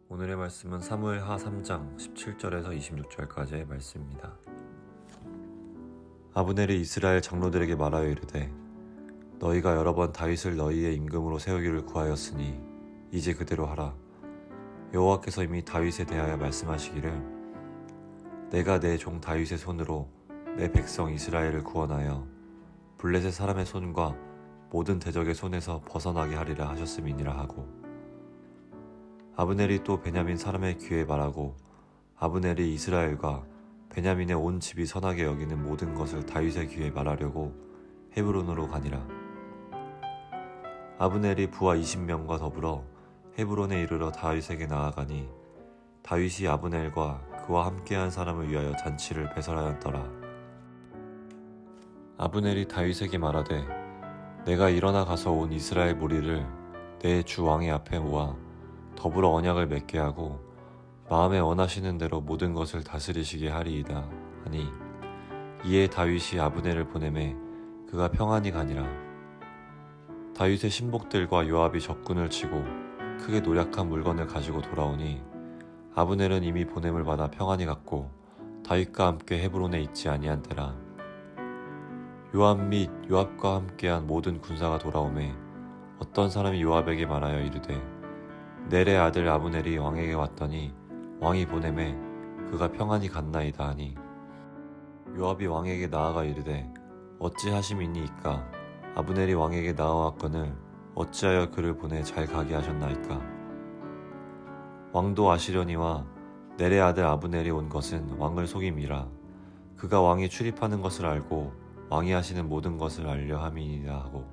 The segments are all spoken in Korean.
오늘의 말씀은 사무엘하 3장 17절에서 26절까지의 말씀입니다. 아브넬이 이스라엘 장로들에게 말하여 이르되 너희가 여러 번 다윗을 너희의 임금으로 세우기를 구하였으니 이제 그대로 하라. 여호와께서 이미 다윗에 대하여 말씀하시기를 내가 내 종 다윗의 손으로 내 백성 이스라엘을 구원하여 블레셋 사람의 손과 모든 대적의 손에서 벗어나게 하리라 하셨음이니라 하고, 아브넬이 또 베냐민 사람의 귀에 말하고 아브넬이 이스라엘과 베냐민의 온 집이 선하게 여기는 모든 것을 다윗의 귀에 말하려고 헤브론으로 가니라. 아브넬이 부하 20명과 더불어 헤브론에 이르러 다윗에게 나아가니 다윗이 아브넬과 그와 함께한 사람을 위하여 잔치를 배설하였더라. 아브넬이 다윗에게 말하되 내가 일어나 가서 온 이스라엘 무리를 내 주 왕의 앞에 모아 더불어 언약을 맺게 하고 마음에 원하시는 대로 모든 것을 다스리시게 하리이다 하니, 이에 다윗이 아브넬을 보내매 그가 평안히 가니라. 다윗의 신복들과 요압이 적군을 치고 크게 노략한 물건을 가지고 돌아오니 아브넬은 이미 보냄을 받아 평안히 갔고 다윗과 함께 헤브론에 있지 아니한 때라. 요압 및 요압과 함께한 모든 군사가 돌아오매 어떤 사람이 요압에게 말하여 이르되 넬의 아들 아브넬이 왕에게 왔더니 왕이 보내매 그가 평안히 갔나이다 하니, 요압이 왕에게 나아가 이르되 어찌하심이니이까? 아브넬이 왕에게 나아왔거늘 어찌하여 그를 보내 잘 가게 하셨나이까? 왕도 아시려니와 넬의 아들 아브넬이 온 것은 왕을 속임이라. 그가 왕이 출입하는 것을 알고 왕이 하시는 모든 것을 알려 함이니라 하고,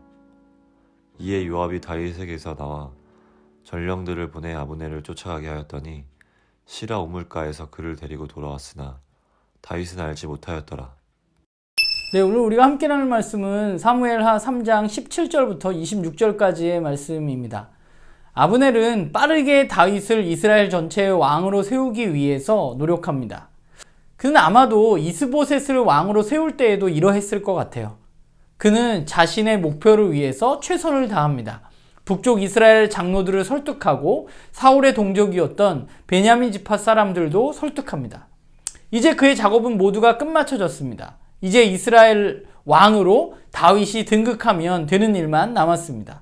이에 요압이 다윗에게서 나와 전령들을 보내 아브넬을 쫓아가게 하였더니 시라 우물가에서 그를 데리고 돌아왔으나 다윗은 알지 못하였더라. 네, 오늘 우리가 함께 나눌 말씀은 사무엘하 3장 17절부터 26절까지의 말씀입니다. 아브넬은 빠르게 다윗을 이스라엘 전체의 왕으로 세우기 위해서 노력합니다. 그는 아마도 이스보셋을 왕으로 세울 때에도 이러했을 것 같아요. 그는 자신의 목표를 위해서 최선을 다합니다. 북쪽 이스라엘 장로들을 설득하고 사울의 동족이었던 베냐민 지파 사람들도 설득합니다. 이제 그의 작업은 모두가 끝마쳐졌습니다. 이제 이스라엘 왕으로 다윗이 등극하면 되는 일만 남았습니다.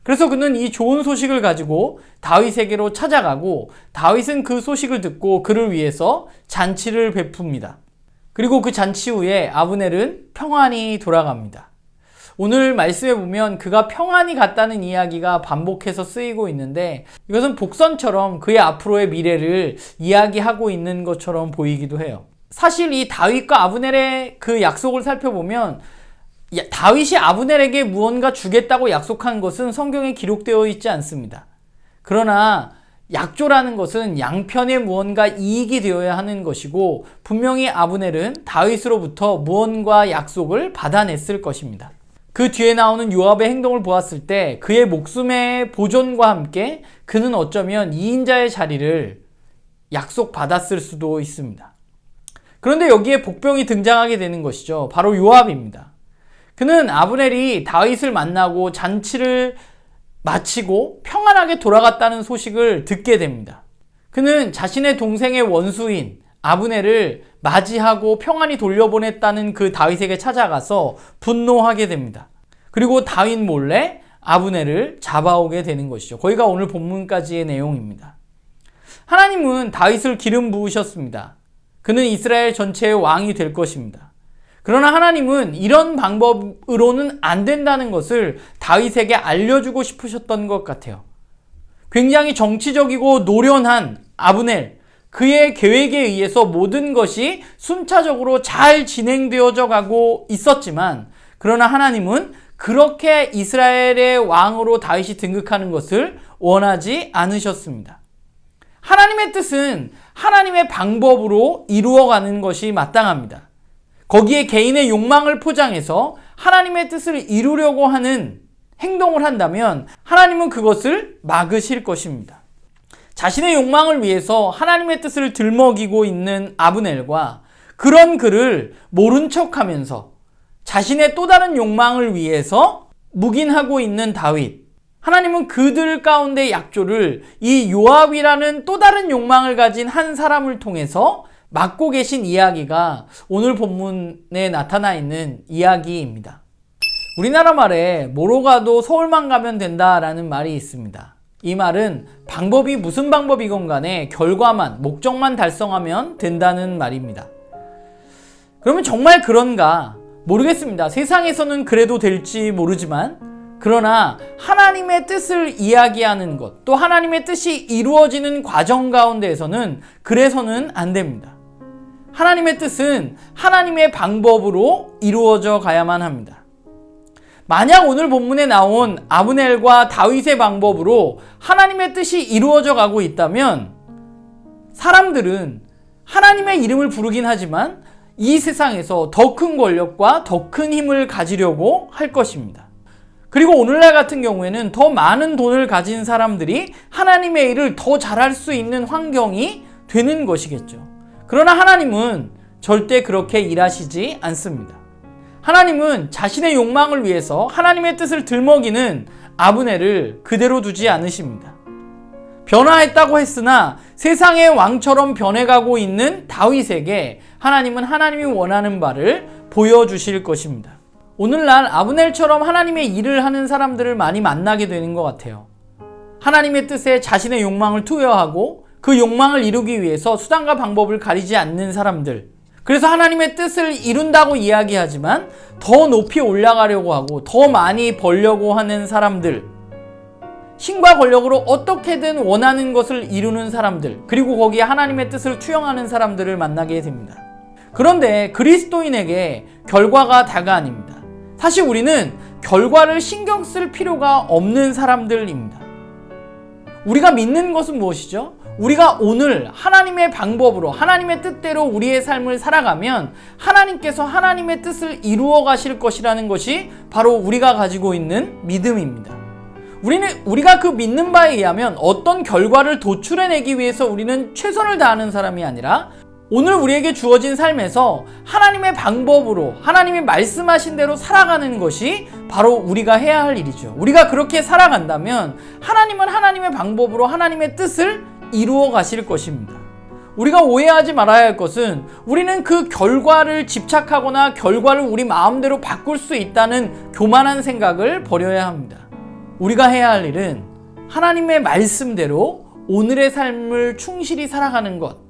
그래서 그는 이 좋은 소식을 가지고 다윗에게로 찾아가고, 다윗은 그 소식을 듣고 그를 위해서 잔치를 베풉니다. 그리고 그 잔치 후에 아브넬은 평안히 돌아갑니다. 오늘 말씀에 보면 그가 평안히 갔다는 이야기가 반복해서 쓰이고 있는데, 이것은 복선처럼 그의 앞으로의 미래를 이야기하고 있는 것처럼 보이기도 해요. 사실 이 다윗과 아브넬의 그 약속을 살펴보면 다윗이 아브넬에게 무언가 주겠다고 약속한 것은 성경에 기록되어 있지 않습니다. 그러나 약조라는 것은 양편에 무언가 이익이 되어야 하는 것이고, 분명히 아브넬은 다윗으로부터 무언가 약속을 받아냈을 것입니다. 그 뒤에 나오는 요압의 행동을 보았을 때 그의 목숨의 보존과 함께 그는 어쩌면 2인자의 자리를 약속받았을 수도 있습니다. 그런데 여기에 복병이 등장하게 되는 것이죠. 바로 요압입니다. 그는 아브넬이 다윗을 만나고 잔치를 마치고 평안하게 돌아갔다는 소식을 듣게 됩니다. 그는 자신의 동생의 원수인 아브넬을 맞이하고 평안히 돌려보냈다는 그 다윗에게 찾아가서 분노하게 됩니다. 그리고 다윗 몰래 아브넬을 잡아오게 되는 것이죠. 거기가 오늘 본문까지의 내용입니다. 하나님은 다윗을 기름 부으셨습니다. 그는 이스라엘 전체의 왕이 될 것입니다. 그러나 하나님은 이런 방법으로는 안 된다는 것을 다윗에게 알려주고 싶으셨던 것 같아요. 굉장히 정치적이고 노련한 아브넬, 그의 계획에 의해서 모든 것이 순차적으로 잘 진행되어져 가고 있었지만, 그러나 하나님은 그렇게 이스라엘의 왕으로 다윗이 등극하는 것을 원하지 않으셨습니다. 하나님의 뜻은 하나님의 방법으로 이루어가는 것이 마땅합니다. 거기에 개인의 욕망을 포장해서 하나님의 뜻을 이루려고 하는 행동을 한다면 하나님은 그것을 막으실 것입니다. 자신의 욕망을 위해서 하나님의 뜻을 들먹이고 있는 아브넬과 그런 그를 모른 척하면서 자신의 또 다른 욕망을 위해서 묵인하고 있는 다윗, 하나님은 그들 가운데 약조를 이 요압이라는 또 다른 욕망을 가진 한 사람을 통해서 맡고 계신 이야기가 오늘 본문에 나타나 있는 이야기입니다. 우리나라 말에 뭐로 가도 서울만 가면 된다라는 말이 있습니다. 이 말은 방법이 무슨 방법이건 간에 결과만, 목적만 달성하면 된다는 말입니다. 그러면 정말 그런가? 모르겠습니다. 세상에서는 그래도 될지 모르지만, 그러나 하나님의 뜻을 이야기하는 것, 또 하나님의 뜻이 이루어지는 과정 가운데에서는 그래서는 안 됩니다. 하나님의 뜻은 하나님의 방법으로 이루어져 가야만 합니다. 만약 오늘 본문에 나온 아브넬과 다윗의 방법으로 하나님의 뜻이 이루어져 가고 있다면 사람들은 하나님의 이름을 부르긴 하지만 이 세상에서 더 큰 권력과 더 큰 힘을 가지려고 할 것입니다. 그리고 오늘날 같은 경우에는 더 많은 돈을 가진 사람들이 하나님의 일을 더 잘할 수 있는 환경이 되는 것이겠죠. 그러나 하나님은 절대 그렇게 일하시지 않습니다. 하나님은 자신의 욕망을 위해서 하나님의 뜻을 들먹이는 아브넬을 그대로 두지 않으십니다. 변화했다고 했으나 세상의 왕처럼 변해가고 있는 다윗에게 하나님은 하나님이 원하는 바를 보여주실 것입니다. 오늘날 아브넬처럼 하나님의 일을 하는 사람들을 많이 만나게 되는 것 같아요. 하나님의 뜻에 자신의 욕망을 투여하고 그 욕망을 이루기 위해서 수단과 방법을 가리지 않는 사람들, 그래서 하나님의 뜻을 이룬다고 이야기하지만 더 높이 올라가려고 하고 더 많이 벌려고 하는 사람들, 힘과 권력으로 어떻게든 원하는 것을 이루는 사람들, 그리고 거기에 하나님의 뜻을 투영하는 사람들을 만나게 됩니다. 그런데 그리스도인에게 결과가 다가 아닙니다. 사실 우리는 결과를 신경 쓸 필요가 없는 사람들입니다. 우리가 믿는 것은 무엇이죠? 우리가 오늘 하나님의 방법으로 하나님의 뜻대로 우리의 삶을 살아가면 하나님께서 하나님의 뜻을 이루어 가실 것이라는 것이 바로 우리가 가지고 있는 믿음입니다. 우리가 그 믿는 바에 의하면 어떤 결과를 도출해내기 위해서 우리는 최선을 다하는 사람이 아니라 오늘 우리에게 주어진 삶에서 하나님의 방법으로 하나님이 말씀하신 대로 살아가는 것이 바로 우리가 해야 할 일이죠. 우리가 그렇게 살아간다면 하나님은 하나님의 방법으로 하나님의 뜻을 이루어 가실 것입니다. 우리가 오해하지 말아야 할 것은 우리는 그 결과를 집착하거나 결과를 우리 마음대로 바꿀 수 있다는 교만한 생각을 버려야 합니다. 우리가 해야 할 일은 하나님의 말씀대로 오늘의 삶을 충실히 살아가는 것.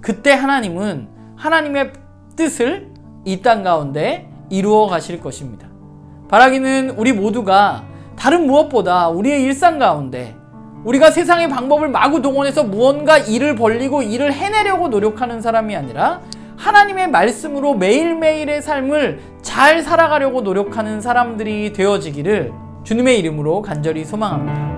그때 하나님은 하나님의 뜻을 이 땅 가운데 이루어 가실 것입니다. 바라기는 우리 모두가 다른 무엇보다 우리의 일상 가운데 우리가 세상의 방법을 마구 동원해서 무언가 일을 벌리고 일을 해내려고 노력하는 사람이 아니라 하나님의 말씀으로 매일매일의 삶을 잘 살아가려고 노력하는 사람들이 되어지기를 주님의 이름으로 간절히 소망합니다.